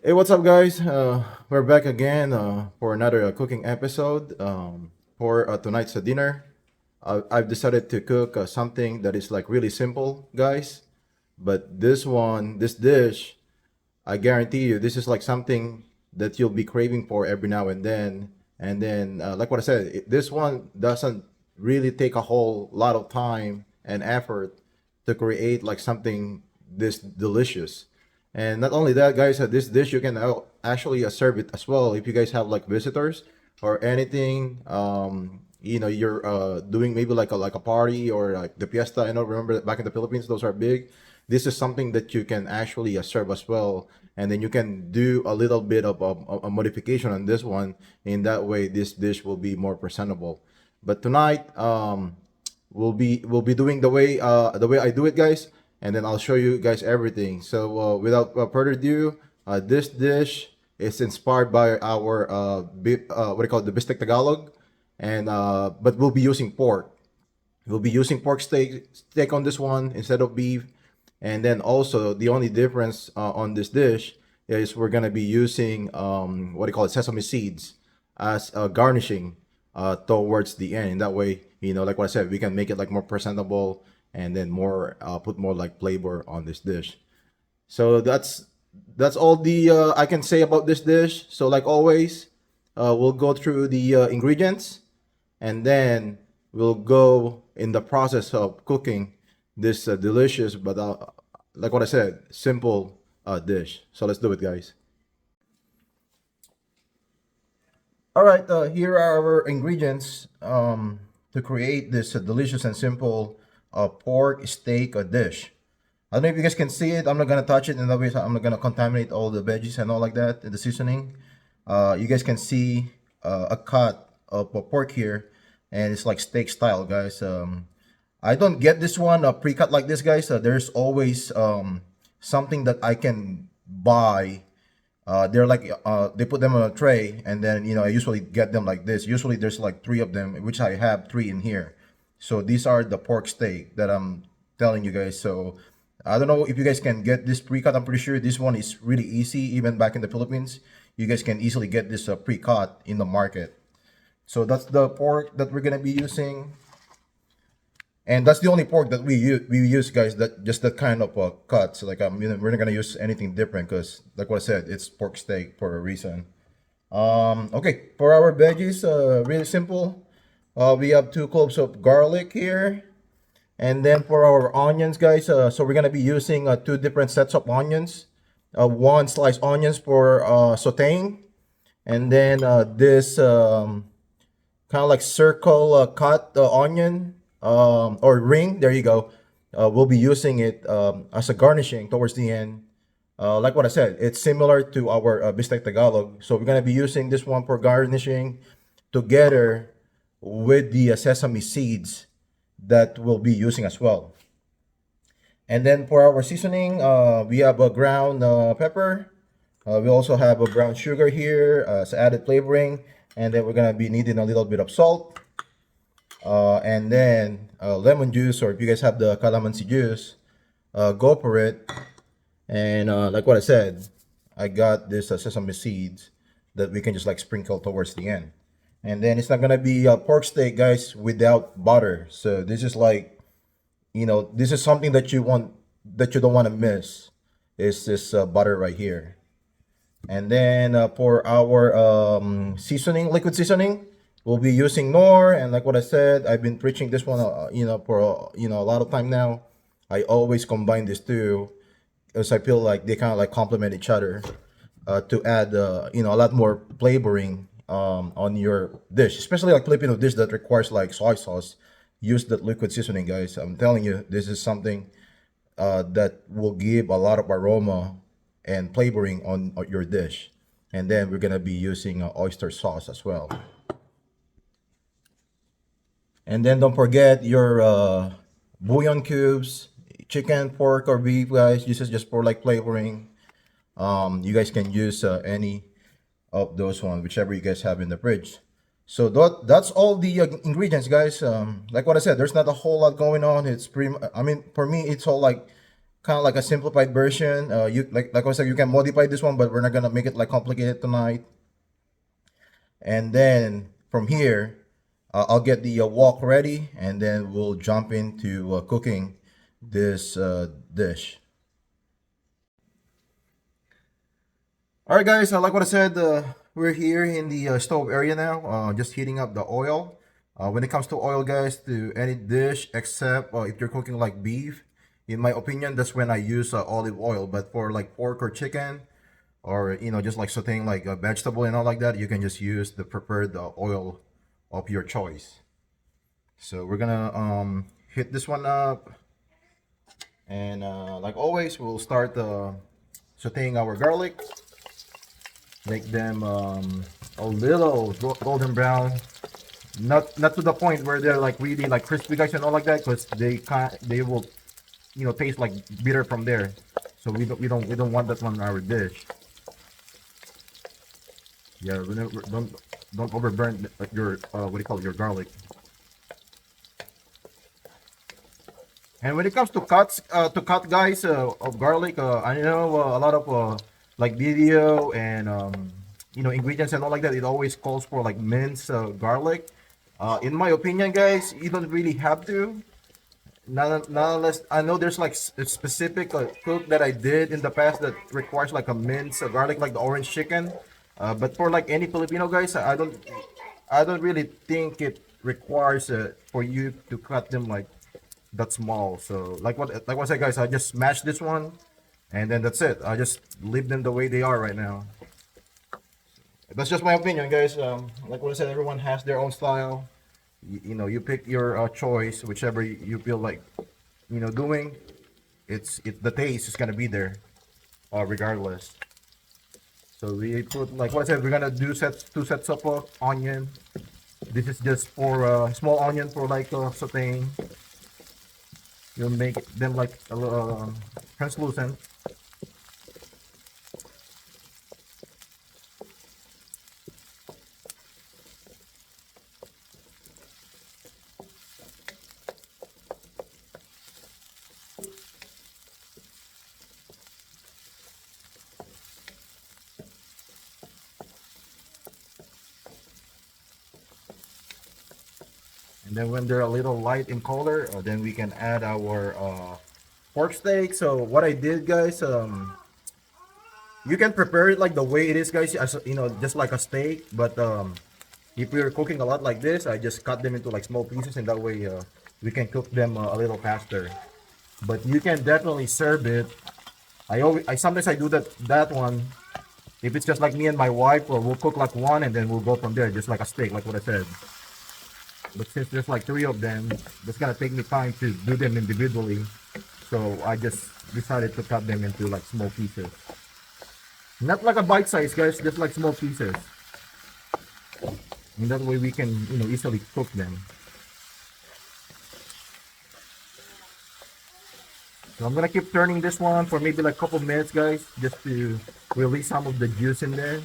Hey, what's up, guys? We're back again for another cooking episode. For tonight's dinner, I've decided to cook something that is like really simple, guys. But this dish, I guarantee you, this is like something that you'll be craving for every now and then. And then, like what I said, this one doesn't really take a whole lot of time and effort to create like something this delicious. And not only that, guys, this dish you can actually serve it as well if you guys have like visitors or anything. You're doing maybe like a party or like the fiesta. Remember that back in the Philippines, those are big. This is something that you can actually serve as well, and then you can do a little bit of a modification on this one. In that way, this dish will be more presentable. But tonight, we'll be doing the way I do it, guys, and then I'll show you guys everything. So without further ado, this dish is inspired by our what do you call it, the bistek Tagalog, and but we'll be using pork. We'll be using pork steak on this one instead of beef. And then also the only difference on this dish is we're gonna be using what do you call it, sesame seeds as garnishing towards the end. In that way, like what I said, we can make it like more presentable and then more put more like flavor on this dish. So that's all the I can say about this dish. So like always, we'll go through the ingredients, and then we'll go in the process of cooking this delicious but like what I said, simple dish. So let's do it, guys. All right, here are our ingredients to create this delicious and simple pork steak dish. I don't know if you guys can see it. I'm not gonna touch it in that way. So I'm not gonna contaminate all the veggies and all like that in the seasoning. You guys can see a cut of pork here, and it's like steak style, guys. I don't get this one pre-cut like this, guys. There's always something that I can buy. They're like they put them on a tray, and then I usually get them like this. Usually there's like three of them, which I have three in here. So these are the pork steak that I'm telling you guys. So I don't know if you guys can get this pre-cut. I'm pretty sure this one is really easy. Even back in the Philippines, you guys can easily get this pre-cut in the market. So that's the pork that we're gonna be using, and that's the only pork that we use, guys. That just that kind of cuts. Like we're not gonna use anything different because, like what I said, it's pork steak for a reason. Okay, for our veggies, really simple. We have 2 cloves of garlic here. And then for our onions, guys, so we're gonna be using two different sets of onions. One sliced onions for sautéing, and then this kind of like circle cut onion or ring. There you go. We'll be using it as a garnishing towards the end. Like what I said, it's similar to our bistek Tagalog. So we're gonna be using this one for garnishing together with the sesame seeds that we'll be using as well. And then for our seasoning, we have a ground pepper. We also have a brown sugar here as added flavoring. And then we're gonna be needing a little bit of salt. And then lemon juice, or if you guys have the calamansi juice, go for it. And like what I said, I got this sesame seeds that we can just like sprinkle towards the end. And then it's not gonna be a pork steak, guys, without butter. So this is like, this is something that you don't want to miss. Is this butter right here? And then for our seasoning, liquid seasoning, we'll be using Knorr. And like what I said, I've been preaching this one, for a lot of time now. I always combine these two because I feel like they kind of like complement each other to add, a lot more flavoring on your dish, especially like Filipino dish that requires like soy sauce. Use that liquid seasoning, guys. I'm telling you, this is something that will give a lot of aroma and flavoring on your dish. And then we're gonna be using oyster sauce as well. And then don't forget your bouillon cubes, chicken, pork, or beef, guys. This is just for like flavoring. You guys can use any of those ones, whichever you guys have in the fridge. So that's all the ingredients, guys. Like what I said, there's not a whole lot going on. It's pretty. I mean, for me, it's all like kind of like a simplified version. You like I said, you can modify this one, but we're not gonna make it like complicated tonight. And then from here, I'll get the wok ready, and then we'll jump into cooking this dish. All right, guys. Like what I said, we're here in the stove area now, just heating up the oil. When it comes to oil, guys, to any dish except if you're cooking like beef, in my opinion, that's when I use olive oil. But for like pork or chicken, or just like sautéing like a vegetable and all like that, you can just use the preferred oil of your choice. So we're gonna hit this one up, and like always, we'll start sautéing our garlic. Make them a little golden brown, not to the point where they're like really like crispy guys and all like that, because they will taste like bitter from there. So we don't want that one in our dish. Yeah, don't overburn your what do you call it, your garlic. And when it comes to cut guys of garlic, I know a lot of like video and ingredients and all like that. It always calls for like minced garlic. In my opinion, guys, you don't really have to. Not unless I know there's like a specific cook that I did in the past that requires like a minced garlic, like the orange chicken. But for like any Filipino guys, I don't really think it requires for you to cut them like that small. So like what I said, guys, I just smash this one, and then that's it. I just leave them the way they are right now. That's just my opinion, guys. Like what I said, everyone has their own style. You pick your choice, whichever you feel like doing. The taste is gonna be there, regardless. So we put, like what I said, we're gonna do two sets of onion. This is just for small onion for like sauteing. You'll make them like a little translucent. And then when they're a little light in color, then we can add our pork steak. So what I did, guys, you can prepare it like the way it is, guys, as just like a steak. But if we're cooking a lot like this, I just cut them into like small pieces, and that way we can cook them a little faster. But you can definitely serve it. I sometimes I do that one. If it's just like me and my wife, or we'll cook like one, and then we'll go from there, just like a steak, like what I said. But since there's like three of them, it's gonna take me time to do them individually. So I just decided to cut them into like small pieces. Not like a bite size, guys, just like small pieces. And that way we can, easily cook them. So I'm gonna keep turning this one for maybe like a couple minutes, guys, just to release some of the juice in there,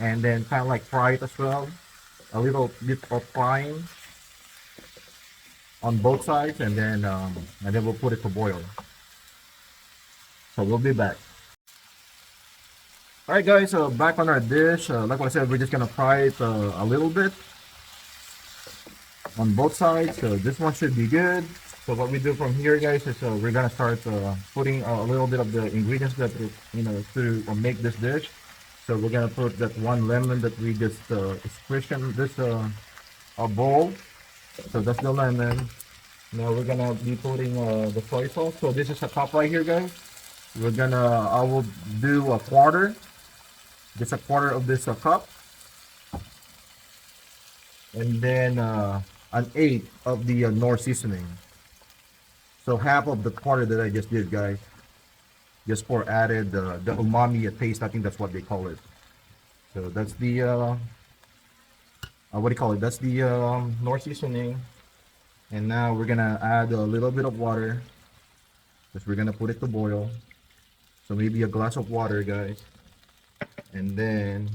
and then kind of like fry it as well. A little bit of frying on both sides, and then we'll put it to boil. So we'll be back. All right, guys. So back on our dish. Like I said, we're just gonna fry it a little bit on both sides. So this one should be good. So what we do from here, guys, is we're gonna start putting a little bit of the ingredients that to make this dish. So we're gonna put that one lemon that we just squished in this a bowl. So that's the lemon. Now we're gonna be putting the soy sauce. So this is a cup right here, guys. I will do a quarter, just a quarter of this cup, and then an eighth of the Knorr seasoning. So half of the quarter that I just did, guys, just for added the umami taste. I think that's what they call it. So that's the what do you call it? That's the Knorr seasoning. And now we're gonna add a little bit of water, because we're gonna put it to boil. So maybe a glass of water, guys. And then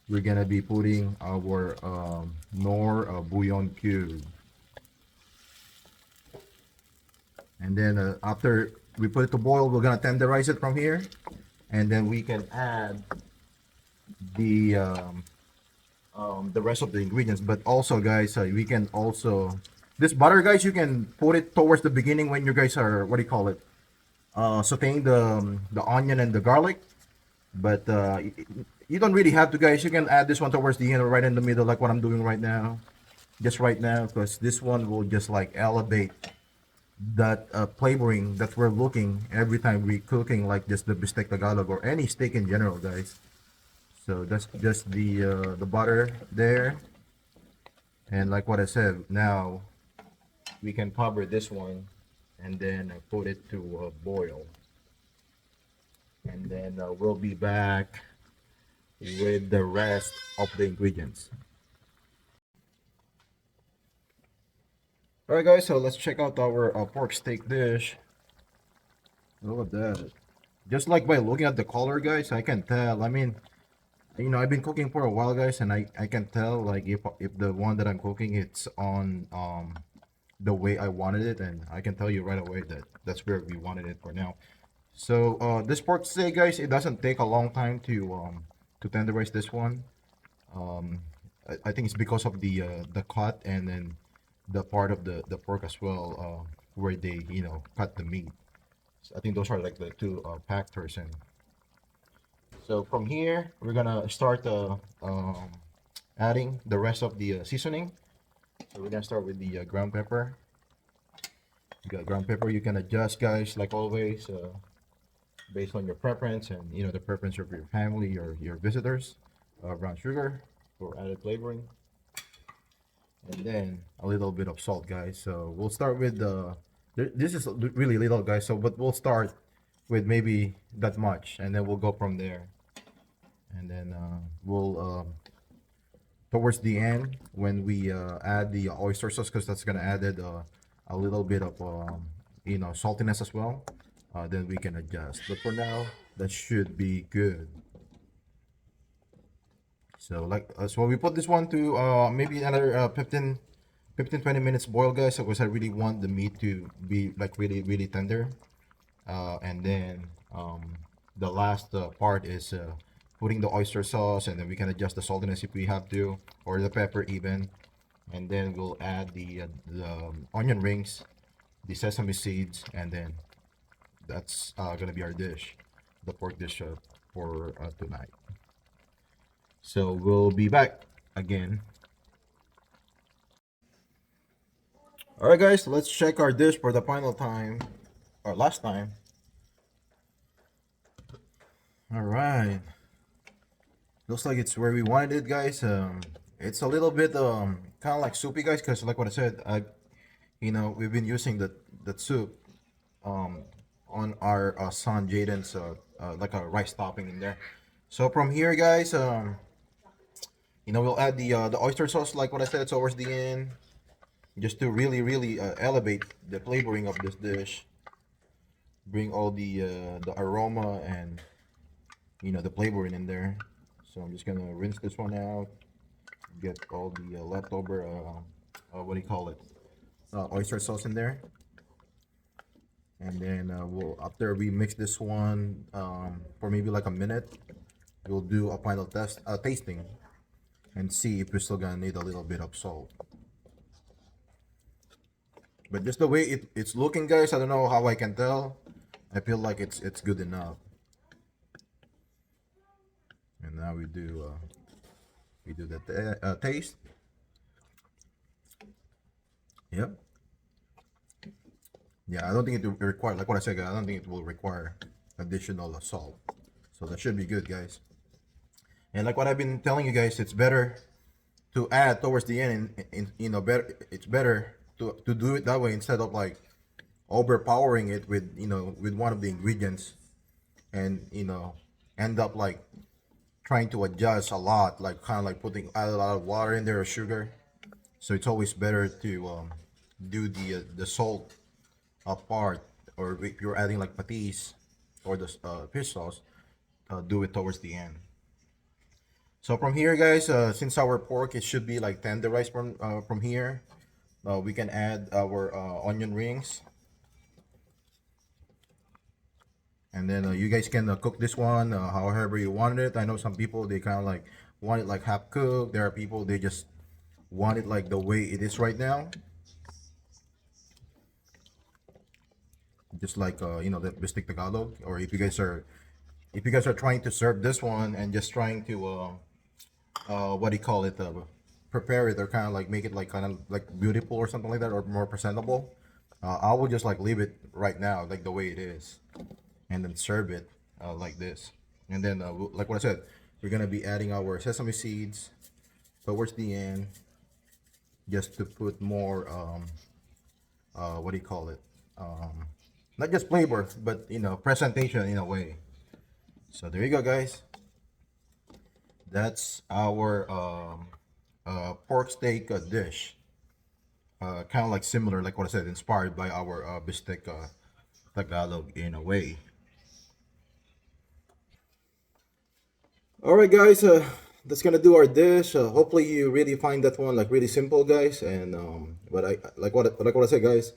we're gonna be putting our Knorr bouillon cube. And then after we put it to boil. We're gonna tenderize it from here, and then we can add the the rest of the ingredients. But also, guys, we can also this butter, guys. You can put it towards the beginning when you guys are, what do you call it? Sauteing the onion and the garlic. But you don't really have to, guys. You can add this one towards the end or right in the middle, like what I'm doing right now. Just right now, because this one will just like elevate that flavoring that we're looking every time we cooking, like just the bistec Tagalog or any steak in general, guys. So that's just the butter there, and like what I said, now we can cover this one and then put it to boil, and then we'll be back with the rest of the ingredients. All right, guys. So let's check out our pork steak dish. Look at that. Just like by looking at the color, guys, I can tell. I mean, I've been cooking for a while, guys, and I can tell like if the one that I'm cooking it's on the way I wanted it, and I can tell you right away that that's where we wanted it for now. So this pork steak, guys, it doesn't take a long time to tenderize this one. I think it's because of the cut and then the part of the pork as well, where they cut the meat. So I think those are like the two factors. And so from here, we're gonna start adding the rest of the seasoning. So we're gonna start with the ground pepper. You got ground pepper. You can adjust, guys, like always, based on your preference and the preference of your family or your visitors. Brown sugar for added flavoring, and then a little bit of salt, guys. So we'll start with this is really little, guys. So but we'll start with maybe that much, and then we'll go from there. And then we'll towards the end when we add the oyster sauce, because that's gonna add a little bit of saltiness as well. Then we can adjust. But for now, that should be good. So so we put this one to maybe another 20 minutes boil, guys, because I really want the meat to be like really really tender. And then the last part is putting the oyster sauce, and then we can adjust the saltiness if we have to, or the pepper even. And then we'll add the onion rings, the sesame seeds, and then that's gonna be our dish, the pork dish for tonight. So we'll be back again. All right, guys, let's check our dish for the final time, or last time. All right, looks like it's where we wanted it, guys. It's a little bit kind of like soupy, guys, because like what I said, we've been using that soup on our son Jaden's like a rice topping in there. So from here, guys, we'll add the oyster sauce, like what I said, towards the end, just to really really elevate the flavoring of this dish, bring all the aroma and the flavoring in there. So I'm just gonna rinse this one out, get all the leftover what do you call it, oyster sauce in there, and then we'll, after we mix this one for maybe like a minute, we'll do a final tasting and see if we're still gonna need a little bit of salt. But just the way it's looking, guys, I don't know how I can tell. I feel like it's good enough. And now we do the taste. Yep. Yeah, I don't think it will require, like what I said, guys, I don't think it will require additional salt. So that should be good, guys. And like what I've been telling you guys, it's better to add towards the end. Better, it's better to do it that way instead of like overpowering it with with one of the ingredients, and end up like trying to adjust a lot, like kind of like putting add a lot of water in there or sugar. So it's always better to do the salt part, or if you're adding like patis or the fish sauce, do it towards the end. So from here, guys, since our pork, it should be like tenderized from here, we can add our onion rings. And then you guys can cook this one however you want it. I know some people they kind of like want it like half cooked. There are people they just want it like the way it is right now, just like the bistic Tagalog. Or if you guys are trying to serve this one and just trying to what do you call it, prepare it or kind of like make it like kind of like beautiful or something like that, or more presentable, I will just like leave it right now like the way it is, and then serve it like this. And then like what I said, we're gonna be adding our sesame seeds towards the end, just to put more what do you call it, not just flavor but presentation in a way. So there you go, guys. That's our pork steak dish. Kind of like similar, like what I said, inspired by our bistek Tagalog in a way. All right, guys. That's gonna do our dish. Hopefully, you really find that one like really simple, guys. And but I like what I said, guys.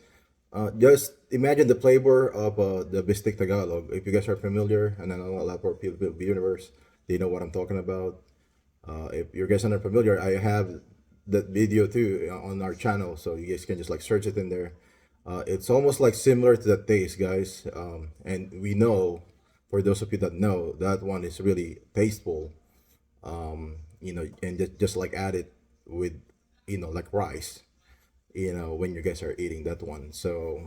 Just imagine the flavor of the bistek Tagalog. If you guys are familiar, and I know a lot of people in the universe, they know what I'm talking about. If you guys are not familiar, I have that video too on our channel, so you guys can just like search it in there. It's almost like similar to the taste, guys. And we know, for those of you that know, that one is really tasteful. And just like add it with, like rice. When you guys are eating that one. So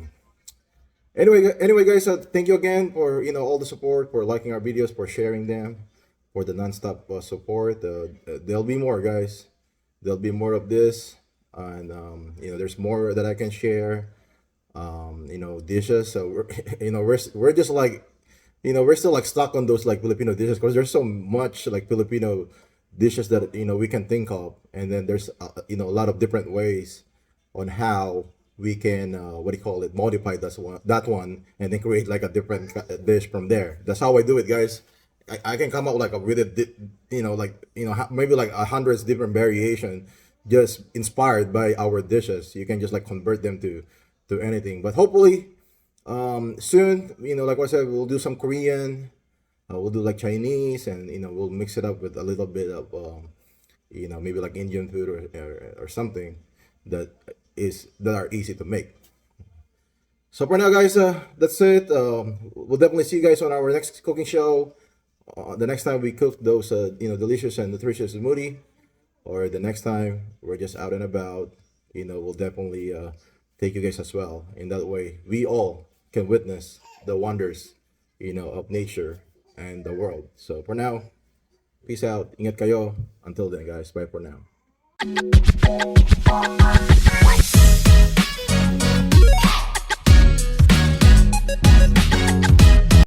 anyway, guys, thank you again for all the support, for liking our videos, for sharing them, for the nonstop support. There'll be more, guys. There'll be more of this, and there's more that I can share. Dishes. So we're just like, we're still like stuck on those like Filipino dishes, because there's so much like Filipino dishes that we can think of, and then there's a lot of different ways on how we can what do you call it, modify that one, and then create like a different dish from there. That's how I do it, guys. I can come up like a really maybe like hundreds different variation, just inspired by our dishes. You can just like convert them to anything. But hopefully soon, like I said, we'll do some Korean, we'll do like Chinese, and we'll mix it up with a little bit of maybe like Indian food, or something that are easy to make. So for now, guys, that's it. We'll definitely see you guys on our next cooking show. The next time we cook those delicious and nutritious smoothie, or the next time we're just out and about, we'll definitely take you guys as well. In that way, we all can witness the wonders of nature and the world. So for now, peace out. Ingat kayo. Until then, guys, bye for now.